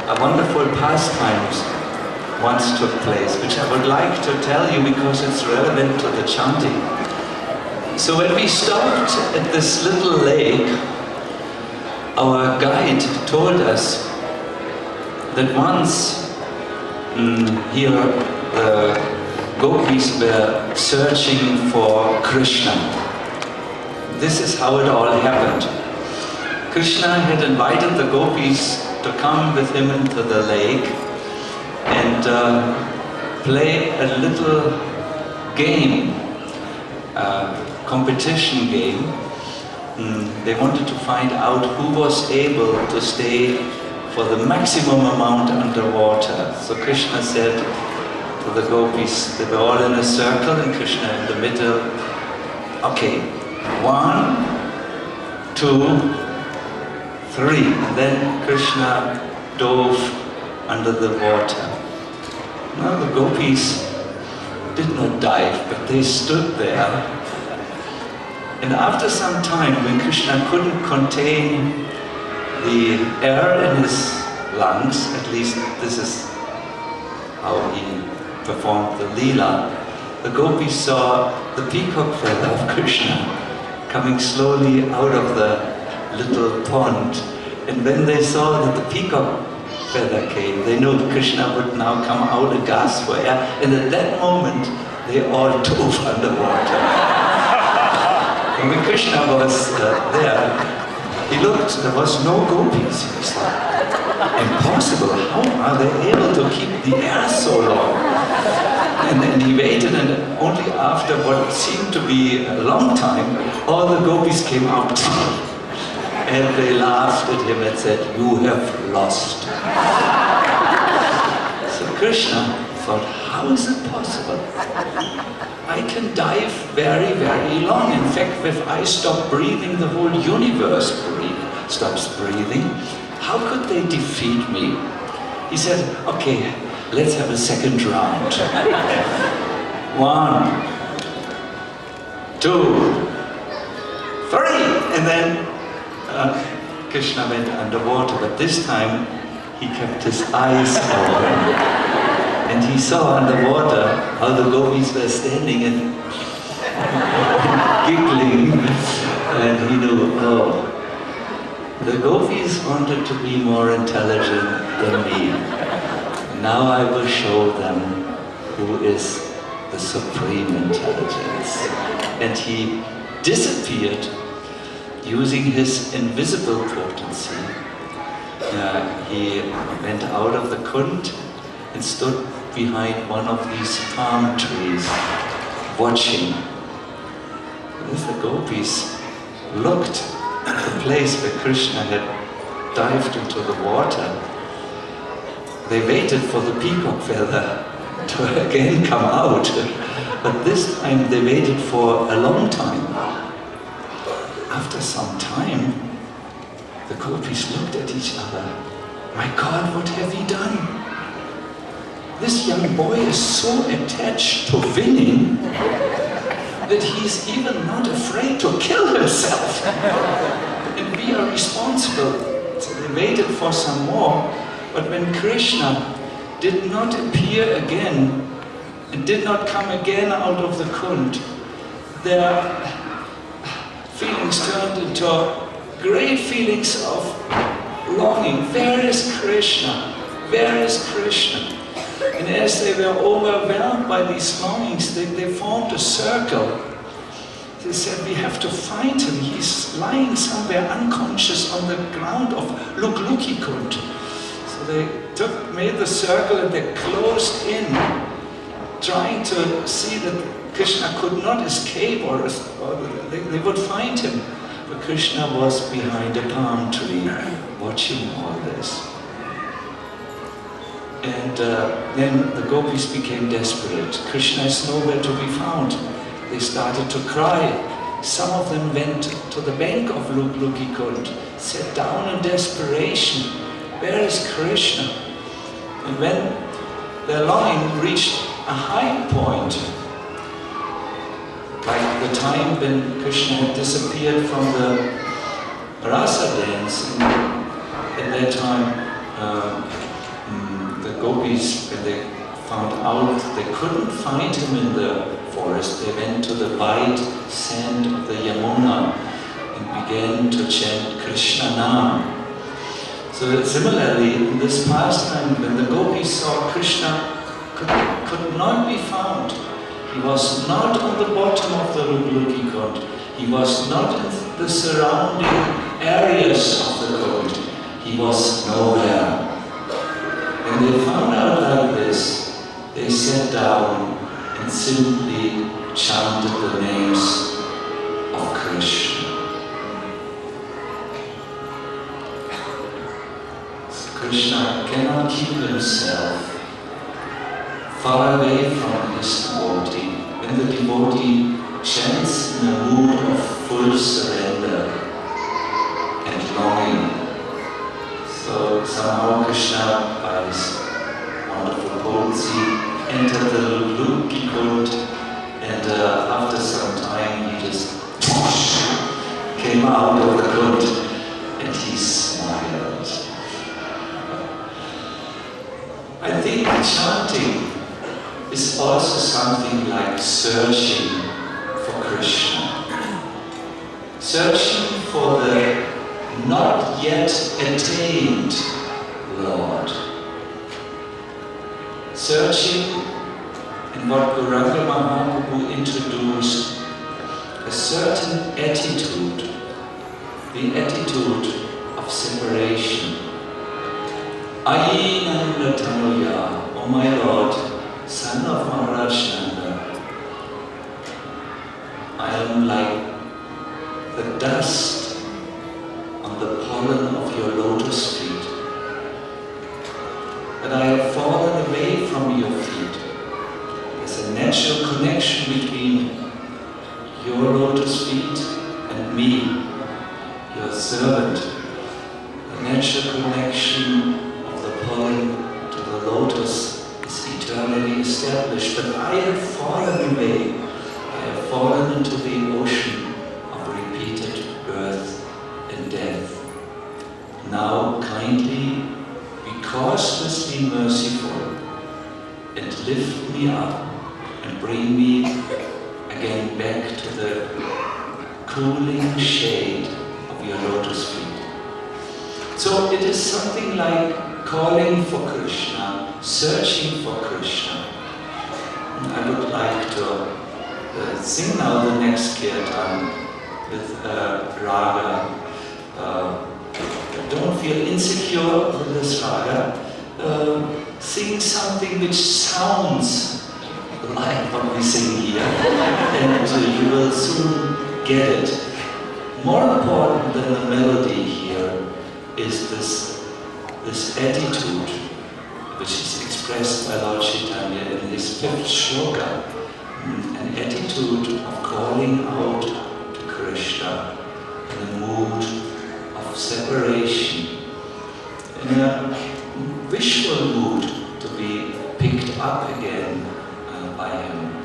a wonderful pastimes once took place, which I would like to tell you because it's relevant to the chanting. So when we stopped at this little lake, our guide told us that once here the gopis were searching for Krishna. This is how it all happened. Krishna had invited the gopis to come with him into the lake and play a little game, competition game. They wanted to find out who was able to stay for the maximum amount underwater. So Krishna said to the gopis, they were all in a circle and Krishna in the middle. Okay, 1, 2, 3. And then Krishna dove under the water. Now the gopis did not dive, but they stood there. And after some time, when Krishna couldn't contain the air in his lungs, at least this is how he performed the Leela, the gopis saw the peacock feather of Krishna coming slowly out of the little pond. And when they saw that the peacock feather came, they knew Krishna would now come out and gasp for air. And at that moment, they all dove underwater. And when Krishna was there, he looked, there was no gopis. He was like, impossible, how are they able to keep the air so long? And then he waited, and only after what seemed to be a long time, all the gopis came out. And they laughed at him and said, "You have lost." So Krishna thought, how is it possible? I can dive very, very long. In fact, if I stop breathing, the whole universe stops breathing. How could they defeat me? He said, okay, let's have a second round. 1, 2, 3. And then Krishna went underwater, but this time he kept his eyes open. And he saw underwater how the gopis were standing and giggling. And he knew, oh, the gopis wanted to be more intelligent than me. Now I will show them who is the supreme intelligence. And he disappeared using his invisible potency. He went out of the kund and stood behind one of these palm trees, watching. As the gopis looked at the place where Krishna had dived into the water, they waited for the peacock feather to again come out. But this time they waited for a long time. After some time, the gopis looked at each other. My God, what have he done? This young boy is so attached to winning that he's even not afraid to kill himself. And we are responsible. So they waited for some more, but when Krishna did not appear again and did not come again out of the kund, their feelings turned into great feelings of longing. Where is Krishna? Where is Krishna? And as they were overwhelmed by these longings, they formed a circle. They said, we have to find him. He's lying somewhere unconscious on the ground of Luk-Luki Kund. So they made the circle and they closed in, trying to see that Krishna could not escape or they would find him. But Krishna was behind a palm tree, watching all this. And then the gopis became desperate. Krishna is nowhere to be found. They started to cry. Some of them went to the bank of Luk-Luki Kund, sat down in desperation. Where is Krishna? And when their longing reached a high point, like the time when Krishna had disappeared from the rasa dance, in that time gopis, when they found out they couldn't find him in the forest, they went to the white sand of the Yamuna and began to chant Krishna Nam. So similarly, in this pastime, when the gopis saw Krishna could not be found, he was not on the bottom of the Rupluki Kund, he was not in the surrounding areas of the Kund, he was nowhere. When they found out like this, they sat down and simply chanted the names of Krishna. Krishna cannot keep himself far away from his devotee. When the devotee chants in a mood of full surrender and longing, so somehow Krishna, by his wonderful potency, entered the Rupluki Kund, and after some time he just came out of the Kund and he smiled. I think chanting is also something like searching for Krishna. Searching for the not yet attained Lord. Searching in what Gauranga Mahaprabhu introduced, a certain attitude, the attitude of separation. Ayinanda Tanuya, O my Lord, son of Maharaj Nanda, I am like the dust on the pollen of your lotus feet, but I have fallen away from your feet. There's a natural connection between your lotus feet and me, your servant. The natural connection of the pollen to the lotus is eternally established, but I have fallen away. I have fallen into the ocean of repeated birth and death. Now kindly be causelessly merciful and lift me up and bring me again back to the cooling shade of your lotus feet. So it is something like calling for Krishna, searching for Krishna. I would like to sing now the next kirtan with raga. Don't feel insecure with this raga. Sing something which sounds like what we sing here, and you will soon get it. More important than the melody here is this attitude which is expressed by Lord Chaitanya in his 5th shloka, an attitude of calling out to Krishna in a mood of separation, in a visual mood to be picked up again by him.